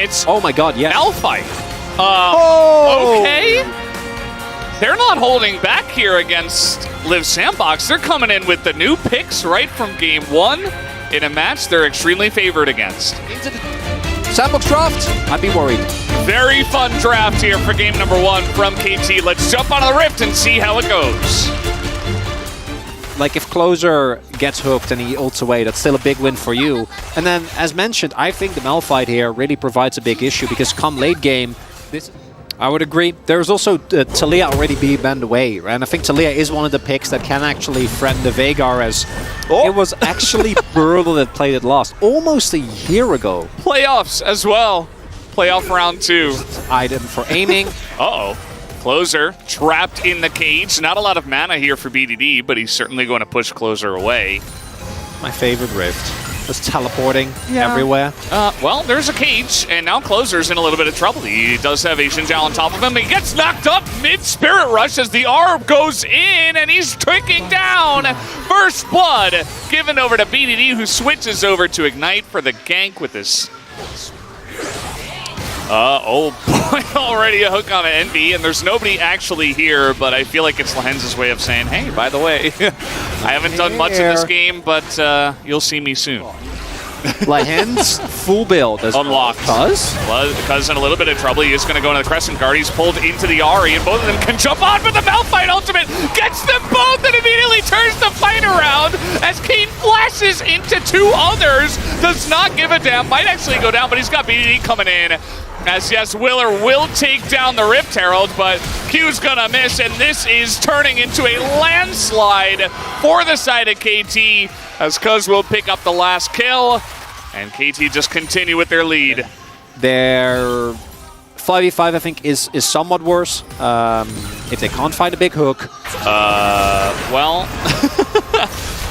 it's oh my god, yeah. Malphite. Okay. They're not holding back here against Live Sandbox. They're coming in with the new picks right from game 1 in a match they're extremely favored against. Into the Sandbox draft, I'd be worried. Very fun draft here for game number 1 from KT. Let's jump onto the Rift and see how it goes. Like, if Closer gets hooked and he ults away, that's still a big win for you. And then, as mentioned, I think the Malphite here really provides a big issue because come late game, I would agree. There's also Taliyah already being banned away, and I think Taliyah is one of the picks that can actually threaten the Veigar, as it was actually Brutal that played it last almost a year ago. Playoffs as well. Playoff round 2. Item for aiming. Uh-oh. Closer trapped in the cage. Not a lot of mana here for BDD, but he's certainly going to push Closer away. My favorite Rift. Just teleporting everywhere. Well, there's a cage, and now Closer's in a little bit of trouble. He does have a Xinjiao on top of him. He gets knocked up mid-Spirit Rush as the arm goes in, and he's ticking down. First blood given over to BDD, who switches over to Ignite for the gank with this. Oh boy, already a hook on an Envy, and there's nobody actually here, but I feel like it's Lahenz's way of saying, hey, by the way, I haven't done much in this game, but you'll see me soon. Lahenz full build is unlocked. Cuz in a little bit of trouble. He is going to go into the Crescent Guard. He's pulled into the Ahri, and both of them can jump on, but the Malphite ultimate gets them both and immediately turns the fight around as Kane flashes into 2 others. Does not give a damn. Might actually go down, but he's got BDD coming in. As yes, Willer will take down the Rift Herald, but Q's gonna miss, and this is turning into a landslide for the side of KT, as Cuz will pick up the last kill, and KT just continue with their lead. Their 5v5, I think, is somewhat worse if they can't find a big hook. Well...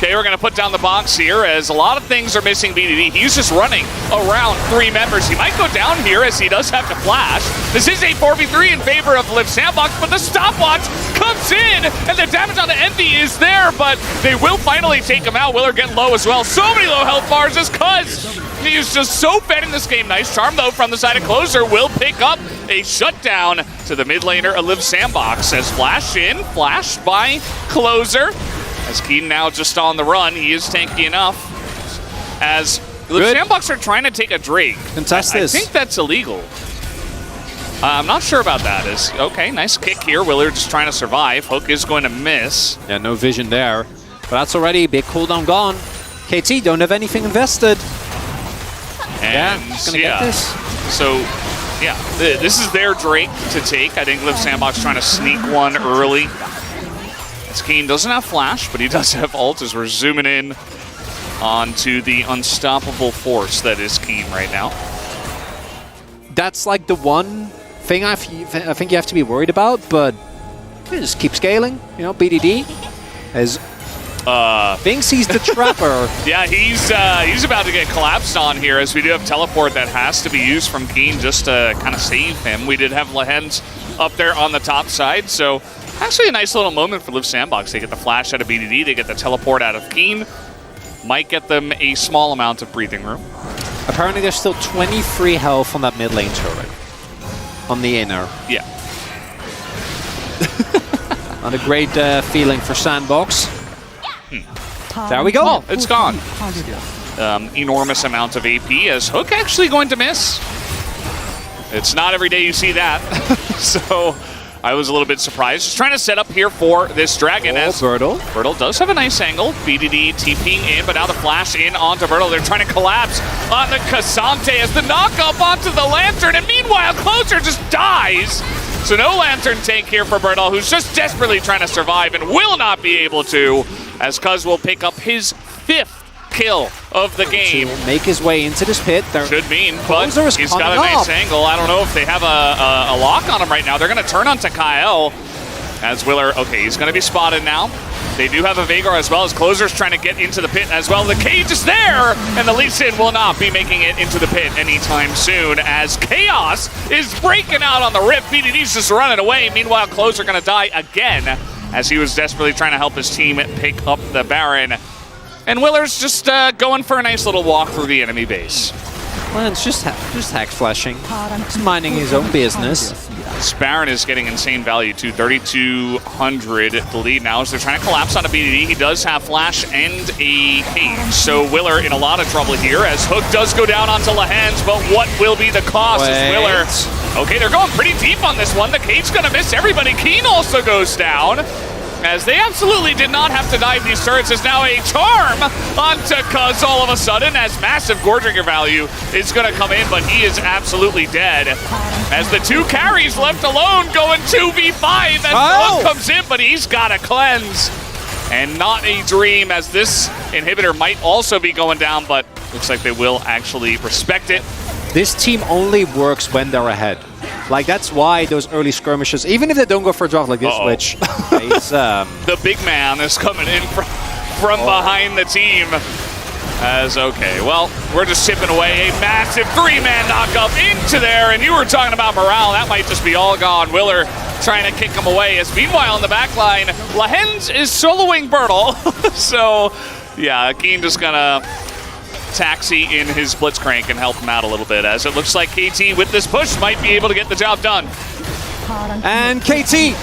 Okay, we're going to put down the box here as a lot of things are missing BDD. He's just running around 3 members. He might go down here as he does have to flash. This is a 4v3 in favor of Live Sandbox, but the stopwatch comes in, and the damage on the Envy is there, but they will finally take him out. Willer getting low as well. So many low health bars as Cuz. He's just so fed in this game. Nice charm, though, from the side of Closer. Will pick up a shutdown to the mid laner of Live Sandbox as flash in, flash by Closer. As Keaton now just on the run, he is tanky enough. As Live Sandbox are trying to take a Drake. Contest this. I think that's illegal. I'm not sure about that. Okay, nice kick here. Willer just trying to survive. Hook is going to miss. Yeah, no vision there. But that's already big cooldown gone. KT don't have anything invested. And yeah, gonna get this. So, yeah, this is their Drake to take. I think Live Sandbox trying to sneak one early. As Kane doesn't have flash, but he does have ult as we're zooming in onto the unstoppable force that is Keen right now. That's like the one thing I think you have to be worried about, but just keep scaling. You know, BDD as thinks he's the trapper. Yeah, he's about to get collapsed on here as we do have teleport that has to be used from Keen just to kind of save him. We did have Lahenz up there on the top side, so actually a nice little moment for Live Sandbox. They get the flash out of BDD, they get the teleport out of Keen. Might get them a small amount of breathing room. Apparently there's still 23 health on that mid lane turret. On the inner. Yeah. Not a great feeling for Sandbox. There we go. Oh, it's gone. Enormous amount of AP as Hook actually going to miss. It's not every day you see that. So I was a little bit surprised. Just trying to set up here for this dragon as Bertle. Bertle does have a nice angle. BDD TPing in, but now the flash in onto Bertle. They're trying to collapse on the Cassante as the knock up onto the Lantern, and meanwhile Closer just dies. So no Lantern tank here for Bertle, who's just desperately trying to survive and will not be able to, as Cuz will pick up his 5th kill of the game. To make his way into this pit. Should mean, but he's got a nice angle. I don't know if they have a lock on him right now. They're going to turn onto Kyle as Willer. Okay, he's going to be spotted now. They do have a Veigar as well as Closer's trying to get into the pit as well. The cage is there, and the Lee Sin will not be making it into the pit anytime soon as Chaos is breaking out on the Rift. BDD's just running away. Meanwhile, Closer going to die again as he was desperately trying to help his team pick up the Baron. And Willer's just going for a nice little walk through the enemy base. Lance just hack flashing. He's minding his own business. Sparren is getting insane value too. 3,200 the lead now as they're trying to collapse on a BDD. He does have flash and a cage. So Willer in a lot of trouble here as Hook does go down onto Lahens, but what will be the cost as Willer... Okay, they're going pretty deep on this one. The cage gonna miss everybody. Keen also goes down, as they absolutely did not have to dive these turrets. Is now a charm onto Cuz all of a sudden, as massive Gore-Drinker value is going to come in, but he is absolutely dead. As the two carries left alone going 2v5 as Hook comes in, but he's got a cleanse. And not a dream, as this inhibitor might also be going down, but looks like they will actually respect it. This team only works when they're ahead. Like, that's why those early skirmishes, even if they don't go for a draft like this, which is... The big man is coming in from behind the team. As, okay, well, we're just chipping away a massive three-man knockup into there, and you were talking about morale. That might just be all gone. Willer trying to kick him away, as meanwhile in the back line, Lahens is soloing Bertle. So, yeah, Keen just gonna taxi in his Blitzcrank and help him out a little bit, as it looks like KT with this push might be able to get the job done. And KT,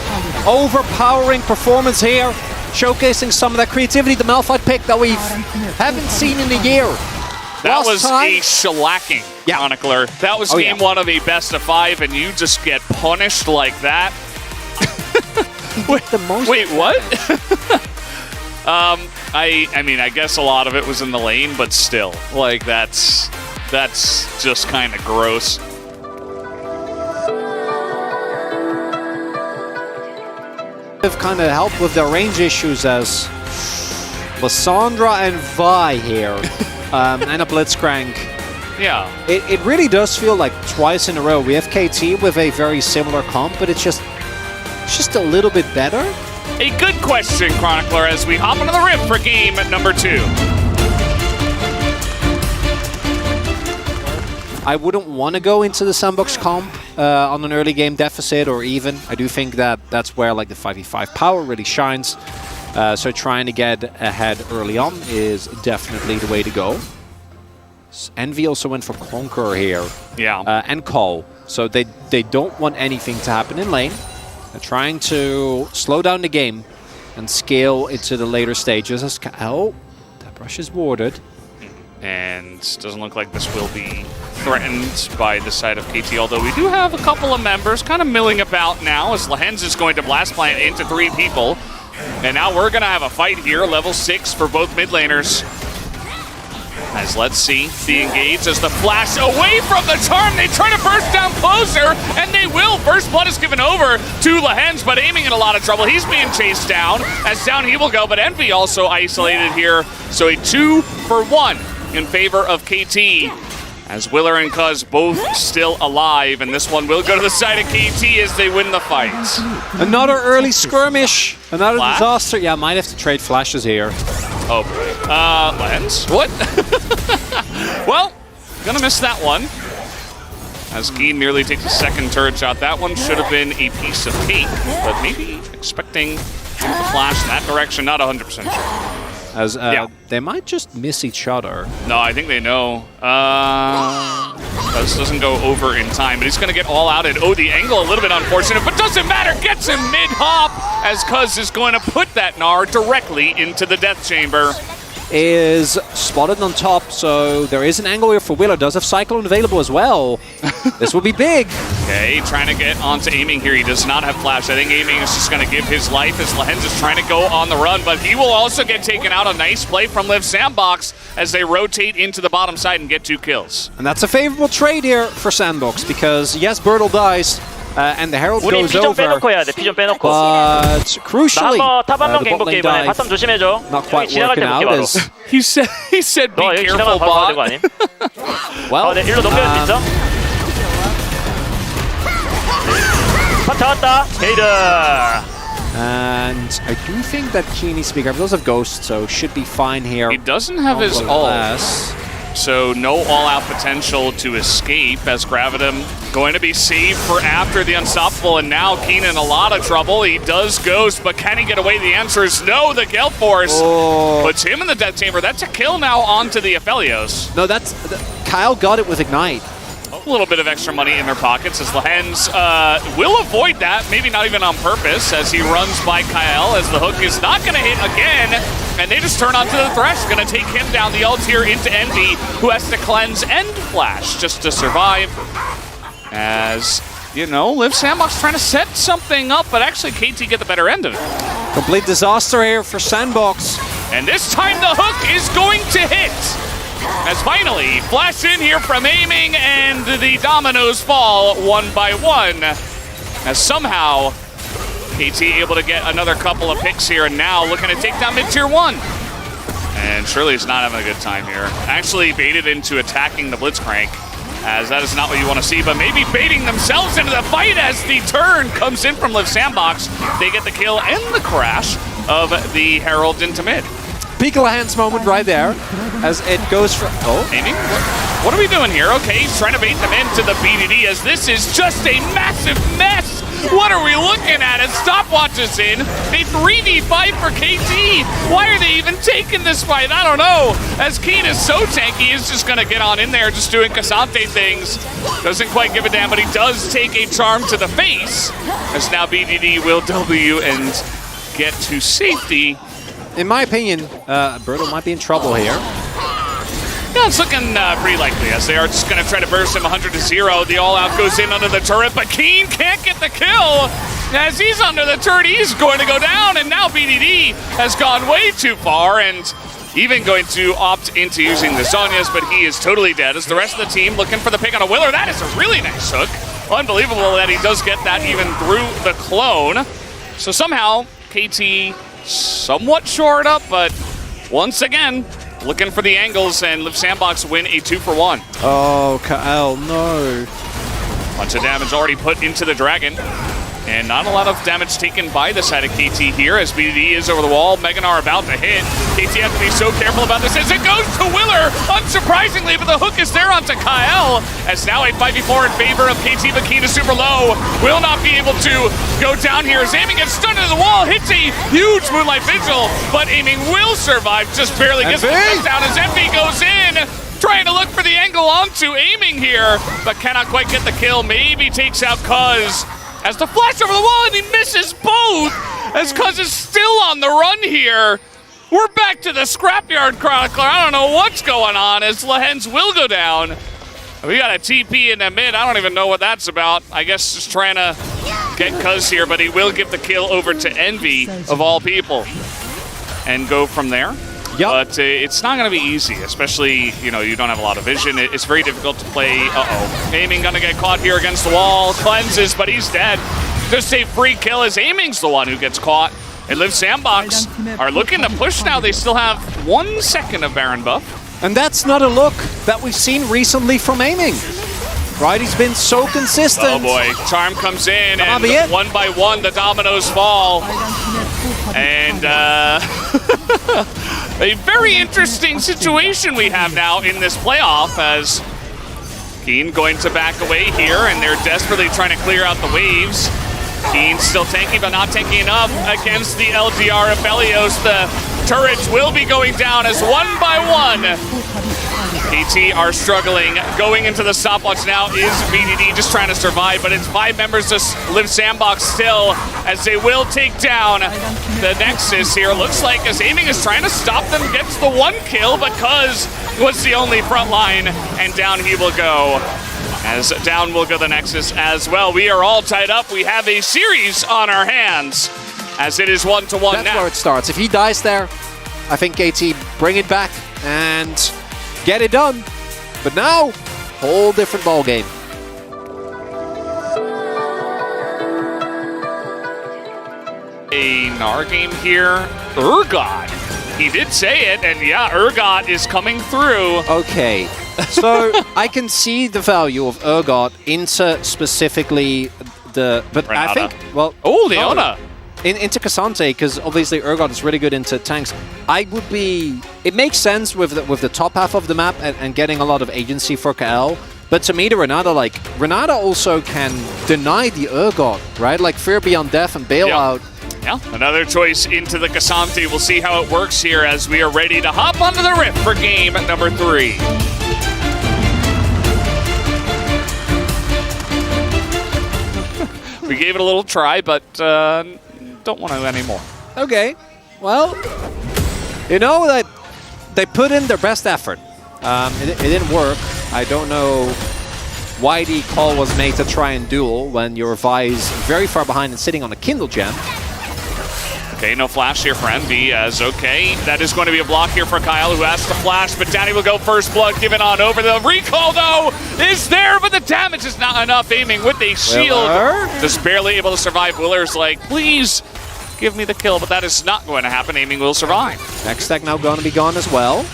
overpowering performance here, showcasing some of that creativity, the Malphite pick that we haven't seen in a year. That was a shellacking, Chronicler. That was game one of a best of 5, and you just get punished like that. Wait, what? I mean, I guess a lot of it was in the lane, but still, like, that's just kind of gross. They've kind of helped with their range issues, as Lissandra and Vi here, and a Blitzcrank. Yeah. It really does feel like twice in a row we have KT with a very similar comp, but it's just a little bit better. A good question, Chronicler, as we hop into the rip for game number 2. I wouldn't want to go into the sandbox comp on an early game deficit or even. I do think that that's where like the 5v5 power really shines. So trying to get ahead early on is definitely the way to go. Envy also went for Conqueror here. Yeah. And Call. So they don't want anything to happen in lane. They're trying to slow down the game and scale into the later stages. Oh, that brush is warded. And doesn't look like this will be threatened by the side of KT, although we do have a couple of members kind of milling about now, as Lahens is going to blast plant into 3 people. And now we're going to have a fight here, level 6 for both mid laners. As let's see the engage as the flash away from the charm. They try to burst down closer, and they will. First blood is given over to Lahens, but aiming in a lot of trouble. He's being chased down, as down he will go, but Envy also isolated here. So a 2-for-1 in favor of KT, as Willer and Cuz both still alive, and this one will go to the side of KT as they win the fight. Another early skirmish, another disaster. Yeah, might have to trade flashes here. Oh boy. Lens? What? Well, gonna miss that one. As Keen nearly takes a second turret shot. That one should have been a piece of cake, but maybe expecting him to flash in that direction. Not 100% sure. As they might just miss each other. No, I think they know. Cuz doesn't go over in time, but he's going to get all out. And oh, the angle a little bit unfortunate, but doesn't matter. Gets him mid-hop, as Cuz is going to put that Gnar directly into the death chamber. Is spotted on top, so there is an angle here for Willer. Does have Cyclone available as well. This will be big. Okay, trying to get onto aiming here. He does not have flash. I think aiming is just going to give his life, as Lahens is trying to go on the run, but he will also get taken out. A nice play from Liv Sandbox as they rotate into the bottom side and get 2 kills. And that's a favorable trade here for Sandbox, because yes, Bertle dies, and the Herald goes over, but crucially, the bot lane dive not quite working out, as he said be careful, bot. Well, and I do think that Keen needs to be careful. He does have Ghost, so should be fine here. He doesn't have his ult, so no all-out potential to escape, as Gravitum going to be saved for after the Unstoppable, and now Keen in a lot of trouble. He does Ghost, but can he get away? The answer is no. The Gale Force puts him in the death chamber. That's a kill now onto the Aphelios. No, that's... Kyle got it with Ignite. A little bit of extra money in their pockets as the Hens will avoid that, maybe not even on purpose, as he runs by Kyle, as the hook is not going to hit again, and they just turn onto the Thresh, going to take him down the ult here into Envy, who has to cleanse and flash just to survive. As, you know, Liv Sandbox trying to set something up, but actually KT get the better end of it. Complete disaster here for Sandbox. And this time the hook is going to hit. As finally, flash in here from aiming, and the dominoes fall one by one. As somehow, KT able to get another couple of picks here, and now looking to take down mid-tier 1. And Shirley's not having a good time here. Actually baited into attacking the Blitzcrank, as that is not what you want to see, but maybe baiting themselves into the fight as the turn comes in from Liv Sandbox. They get the kill and the crash of the Herald into mid. Peak of Hands moment right there, as it goes for... Oh, aiming? What are we doing here? Okay, he's trying to bait them into the BDD, as this is just a massive mess. What are we looking at? As Stopwatch is in, a 3v5 for KT. Why are they even taking this fight? I don't know. As Keen is so tanky, he's just going to get on in there, just doing Cassante things. Doesn't quite give a damn, but he does take a charm to the face. As now BDD will W and get to safety. In my opinion, Berto might be in trouble here. Yeah, it's looking pretty likely, as they are just going to try to burst him 100-0. The all-out goes in under the turret, but Keen can't get the kill. As he's under the turret, he's going to go down, and now BDD has gone way too far, and even going to opt into using the Zhonya's, but he is totally dead, as the rest of the team looking for the pick on a Willer. That is a really nice hook. Unbelievable that he does get that even through the clone. So somehow, KT somewhat shored up, but once again, looking for the angles, and Liv Sandbox win a 2-for-1. Oh, Kyle, no. Bunch of damage already put into the Dragon, and not a lot of damage taken by the side of KT here, as BDD is over the wall. Meganar about to hit. KT have to be so careful about this, as it goes to Willer, unsurprisingly, but the hook is there onto Kyle, as now a 5v4 in favor of KT, but Keen is super low. Will not be able to go down here, as aiming gets stunned into the wall, hits a huge Moonlight Vigil, but aiming will survive, just barely gets the down as Envy goes in. Trying to look for the angle onto aiming here, but cannot quite get the kill. Maybe takes out Cuz, as the flash over the wall, and he misses both, as Cuz is still on the run here. We're back to the Scrapyard Chronicler. I don't know what's going on, as Lehens will go down. We got a TP in the mid. I don't even know what that's about. I guess just trying to get Cuz here, but he will give the kill over to Envy, of all people, and go from there. Yep. But it's not going to be easy, especially, you know, you don't have a lot of vision. It's very difficult to play. Uh-oh. Aiming going to get caught here against the wall. Cleanses, but he's dead. Just a free kill, as aiming's the one who gets caught. And Liv Sandbox are looking to push now. They still have 1 second of Baron buff. And that's not a look that we've seen recently from aiming. Right, he's been so consistent. Oh boy, Charm comes in, and one by one the dominoes fall. And a very interesting situation we have now in this playoff, as Keen going to back away here, and they're desperately trying to clear out the waves. Keen still tanky, but not tanky enough against the LGR of Belios. The turrets will be going down, as one by one KT are struggling. Going into the stopwatch now is BDD, just trying to survive, but it's 5 members to Liv Sandbox still, as they will take down the Nexus here. Looks like as aiming is trying to stop them, gets the 1 kill, but Cuz was the only front line, and down he will go. As down will go the Nexus as well. We are all tied up. We have a series on our hands, as it is 1-1 now. That's where it starts. If he dies there, I think KT bring it back and get it done. But now, whole different ball game. A Gnar game here. Urgot. He did say it, and yeah, Urgot is coming through. Okay, so I can see the value of Urgot into specifically the... But Renata. I think, well... Oh, Leona! Into Cassante, because obviously Urgot is really good into tanks. I would be... It makes sense with the top half of the map and getting a lot of agency for KL. But to me, the Renata, like... Renata also can deny the Urgot, right? Like Fear Beyond Death and Bailout. Yeah, another choice into the Cassante. We'll see how it works here as we are ready to hop onto the Rift for game number 3. We gave it a little try, but don't want to anymore. Okay. Well, you know that they put in their best effort. It didn't work. I don't know why the call was made to try and duel when your Vi is very far behind and sitting on a Kindle gem. Okay, no flash here for MB as okay. That is going to be a block here for Kyle, who has to flash, but Danny will go first blood, given on over. The recall, though, is there, but the damage is not enough. Aiming with a shield. Just barely able to survive. Willer's like, please give me the kill, but that is not going to happen. Aiming will survive. Next tech now going to be gone as well.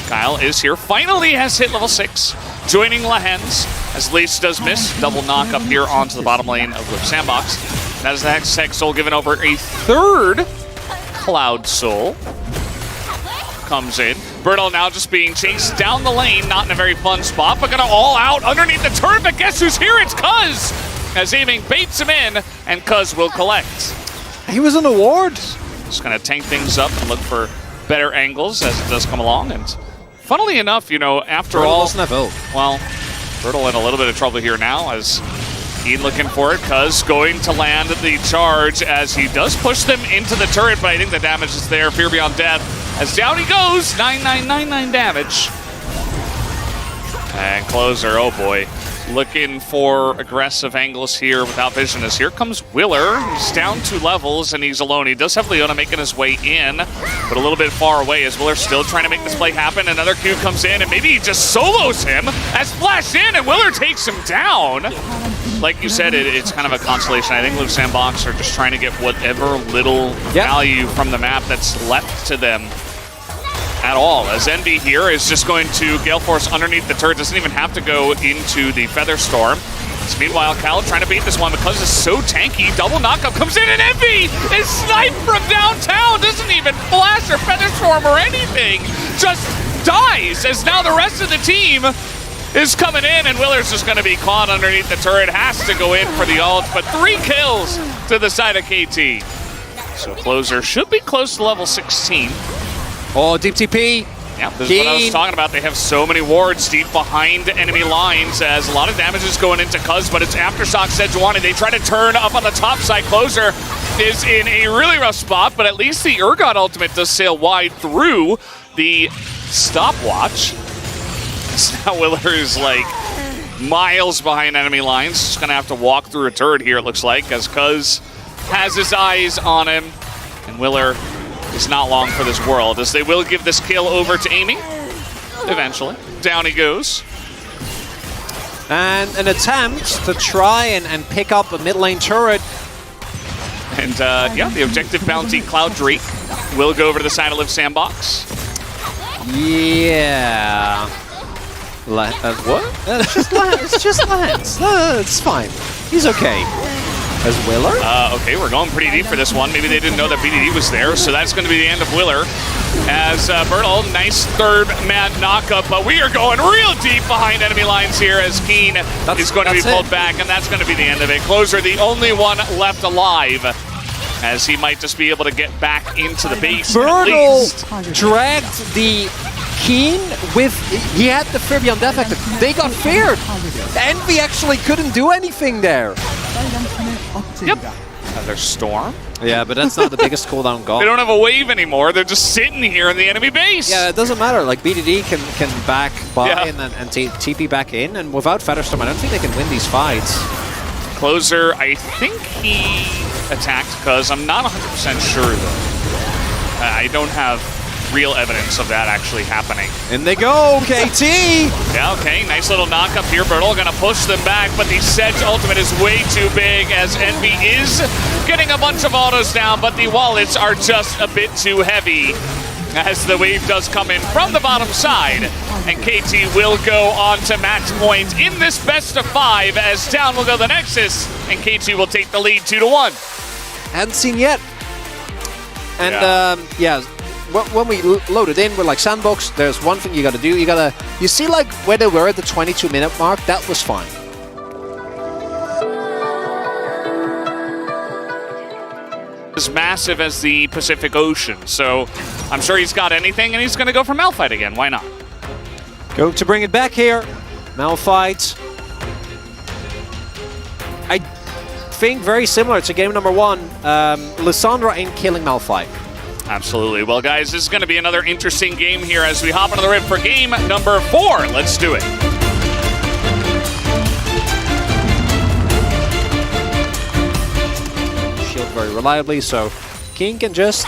Kyle is here, finally has hit level 6, joining Lahens, as Lace does miss. Double knock up here onto the bottom lane of Liv Sandbox. That is the Hex Soul given over a third Cloud Soul. Comes in. Bertle now just being chased down the lane, not in a very fun spot, but gonna all out underneath the turret, but guess who's here? It's Cuz! As Aiming baits him in, and Cuz will collect. He was on a ward. Just gonna tank things up and look for better angles as it does come along, and funnily enough, you know, after Bertle all, doesn't have ult. well, Bertle in a little bit of trouble here now as Ian looking for it. Cuz going to land the charge as he does push them into the turret, but I think the damage is there. Fear Beyond Death as down he goes. 9999 damage. And Closer, oh boy. Looking for aggressive angles here without vision as here comes Willer. He's down 2 levels and he's alone. He does have Leona making his way in, but a little bit far away as Willer's still trying to make this play happen. Another Q comes in and maybe he just solos him as Flash in and Willer takes him down. Like you said, it's kind of a consolation. I think Liv Sandbox are just trying to get whatever little value from the map that's left to them at all, as Envy here is just going to Gale Force underneath the turret, doesn't even have to go into the Feather Storm. So meanwhile, Cal trying to beat this one because it's so tanky. Double knockup comes in and Envy is sniped from downtown, doesn't even flash or Feather Storm or anything, just dies as now the rest of the team is coming in and Willer's just going to be caught underneath the turret, has to go in for the ult, but 3 kills to the side of KT. So Closer should be close to level 16. Oh, deep TP. Yeah, this is what I was talking about. They have so many wards deep behind enemy lines as a lot of damage is going into Cuz, but it's Aftershock Sejuani. They try to turn up on the top side. Closer is in a really rough spot, but at least the Urgot ultimate does sail wide through the stopwatch. So now Willer is like miles behind enemy lines. Just gonna have to walk through a turret here, it looks like, as Cuz has his eyes on him, and Willer is not long for this world, as they will give this kill over to Aiming. Eventually. Down he goes. And an attempt to try and pick up a mid lane turret. And yeah, the objective bounty Cloud Drake will go over to the side of Liv Sandbox. Yeah. What? It's just Lance. It's fine. He's okay. As Willer? Okay, we're going pretty deep for this one. Maybe they didn't know that BDD was there, so that's going to be the end of Willer. As Bertle, nice third man knockup, but we are going real deep behind enemy lines here as Keen is going to be pulled back, and that's going to be the end of it. Closer, the only one left alive, as he might just be able to get back into the base. Bertle dragged the Keen with, he had the Fear Beyond Death active. They got feared. Envy actually couldn't do anything there. Yep. Another Storm. Yeah, but that's not the biggest cooldown goal. They don't have a wave anymore. They're just sitting here in the enemy base. Yeah, it doesn't matter. Like, BDD can back by and TP back in, and without Featherstorm, I don't think they can win these fights. Closer, I think he attacked Cuz. I'm not 100% sure, though. I don't have real evidence of that actually happening. In they go, KT! Yeah, okay, nice little knock up here. Bertle gonna push them back, but the Sedge ultimate is way too big as Envy is getting a bunch of autos down, but the wallets are just a bit too heavy as the wave does come in from the bottom side. And KT will go on to match point in this best of 5 as down will go the Nexus, and KT will take the lead 2-1. Hadn't seen yet. And yeah, when we load it in, we're like, Sandbox, there's one thing you gotta do. You see like where they were at the 22-minute mark? That was fine. As massive as the Pacific Ocean, so I'm sure he's got anything, and he's gonna go for Malphite again. Why not? Go to bring it back here. Malphite. I think very similar to game number 1. Lissandra in killing Malphite. Absolutely. Well, guys, this is going to be another interesting game here as we hop into the rib for game number 4. Let's do it. Shield very reliably, so King can just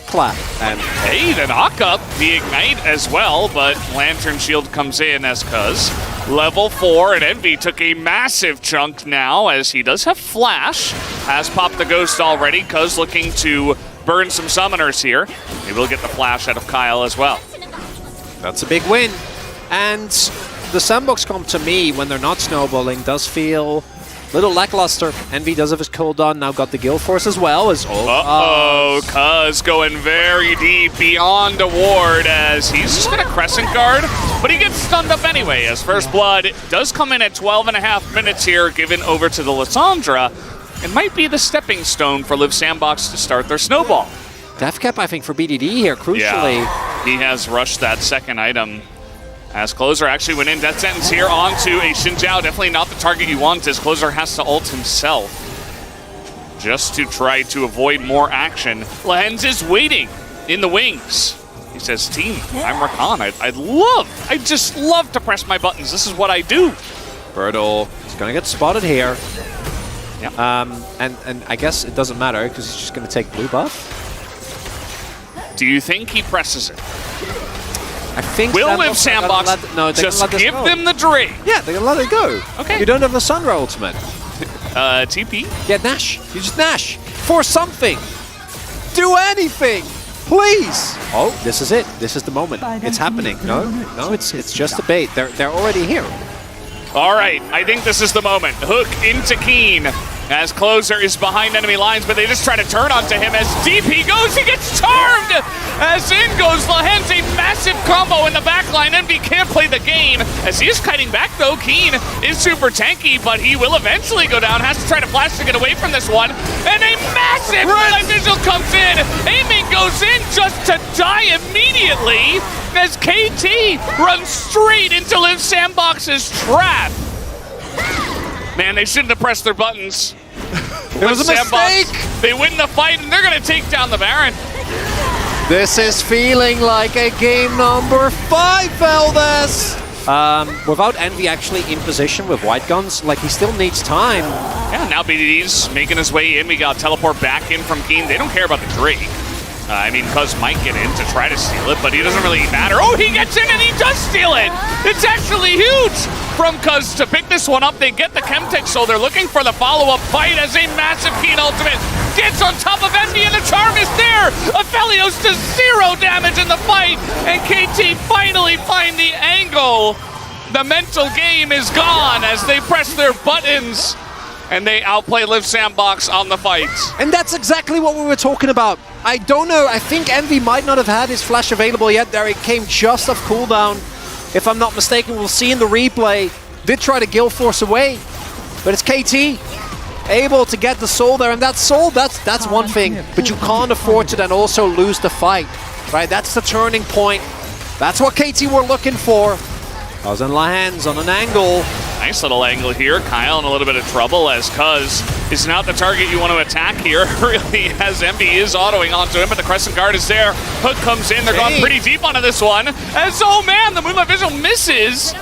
clap. And hey, the knock-up, the ignite as well, but Lantern Shield comes in as Cuz. Level 4, and Envy took a massive chunk now as he does have Flash. Has popped the Ghost already. Cuz looking to burn some summoners here. He will get the Flash out of Kyle as well. That's a big win. And the sandbox comp to me, when they're not snowballing, does feel a little lackluster. Envy does have his cooldown, now got the Guild Force as well. Cuz going very deep beyond a ward as he's just going to Crescent Guard, but he gets stunned up anyway as First Blood does come in at 12.5 minutes here, given over to the Lissandra. It might be the stepping stone for Liv Sandbox to start their snowball. Death Cap, I think, for BDD here, crucially. Yeah, he has rushed that second item. As Closer actually went in Death Sentence here onto a Xin Zhao. Definitely not the target you want, as Closer has to ult himself just to try to avoid more action. Lehens is waiting in the wings. He says, team, I'm Rakan. I'd just love to press my buttons. This is what I do. Birdle is going to get spotted here. Yep. And I guess it doesn't matter because he's just going to take blue buff. Do you think he presses it? I think will Liv Sandbox just give them the Drake? Yeah, they're going to let it go. Okay. You don't have the Sandra ultimate. TP? Yeah, Nash. You just Nash. For something. Do anything. Please. Oh, this is it. This is the moment. It's happening. No, it's just a bait. They're already here. All right, I think this is the moment. Hook into Keen as Closer is behind enemy lines, but they just try to turn onto him. As deep he goes, he gets charmed! As in goes Lehens, a massive combo in the backline. Envy can't play the game. As he is kiting back though, Keen is super tanky, but he will eventually go down. Has to try to flash to get away from this one. And a massive light visual comes in. Aiming goes in just to die immediately as KT runs straight into Liv Sandbox's trap. Man, they shouldn't have pressed their buttons. It was a mistake! They win the fight, and they're going to take down the Baron. This is feeling like a game number 5, Valdez! Without Envy actually in position with white guns, like, he still needs time. Yeah, now BDD's making his way in. We got teleport back in from Keen. They don't care about the Drake. I mean, Cuz might get in to try to steal it, but he doesn't really matter. Oh, he gets in and he does steal it! It's actually huge from Cuz to pick this one up. They get the Chemtech, so they're looking for the follow-up fight as a massive Keen ultimate gets on top of Envy, and the charm is there! Aphelios does 0 damage in the fight, and KT finally find the angle. The mental game is gone as they press their buttons, and they outplay Liv Sandbox on the fight. And that's exactly what we were talking about. I don't know, I think Envy might not have had his flash available yet there. It came just off cooldown. If I'm not mistaken, we'll see in the replay. Did try to Guild Force away, but it's KT able to get the soul there. And that soul, that's one thing, but you can't afford to then also lose the fight, right? That's the turning point. That's what KT were looking for. Thousand Lehens on an angle. Nice little angle here. Kyle in a little bit of trouble as Cuz is not the target you want to attack here. Really, as Envy is autoing onto him, but the Crescent Guard is there. Hook comes in. They're going pretty deep onto this one. As, oh man, the Moonlight Visual misses.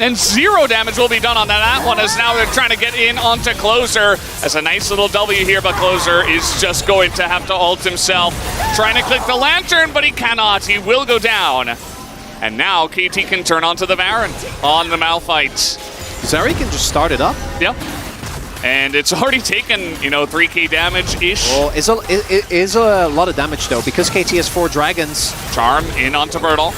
And 0 damage will be done on that one, as now they're trying to get in onto Closer. As a nice little W here, but Closer is just going to have to ult himself. Trying to click the Lantern, but he cannot. He will go down. And now KT can turn onto the Baron on the Malphite. Zeri can just start it up. Yep. And it's already taken, 3k damage-ish. Well, it is a lot of damage, though, because KT has 4 dragons. Charm in onto Birdle.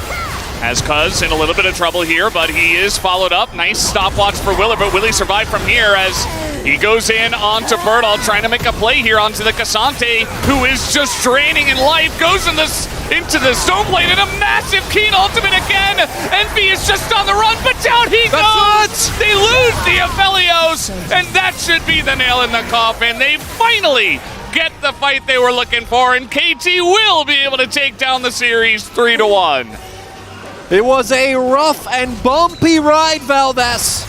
As Cuz in a little bit of trouble here, but he is followed up. Nice stopwatch for Willer, but will he survive from here as he goes in onto Birdle, trying to make a play here onto the Cassante, who is just draining in life, goes into the Stone Blade, and a massive Keen ultimate again. Envy is just on the run, but down he goes! They lose the Aphelios, and that should be the nail in the coffin. They finally get the fight they were looking for, and KT will be able to take down the series 3-1. It was a rough and bumpy ride, Valdez.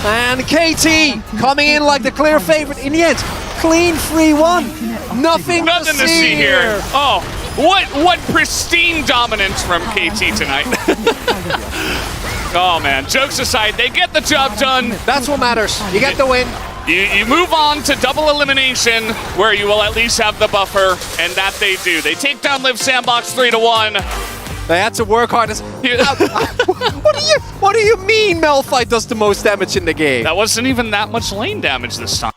And KT coming in like the clear favorite. In the end, clean 3-1. Nothing to see here. Oh, what pristine dominance from KT tonight. Oh man, jokes aside, they get the job done. That's what matters. You get the win. You move on to double elimination, where you will at least have the buffer, and that they do. They take down Live Sandbox 3-1. They had to work hard. What do you mean Malphite does the most damage in the game? That wasn't even that much lane damage this time.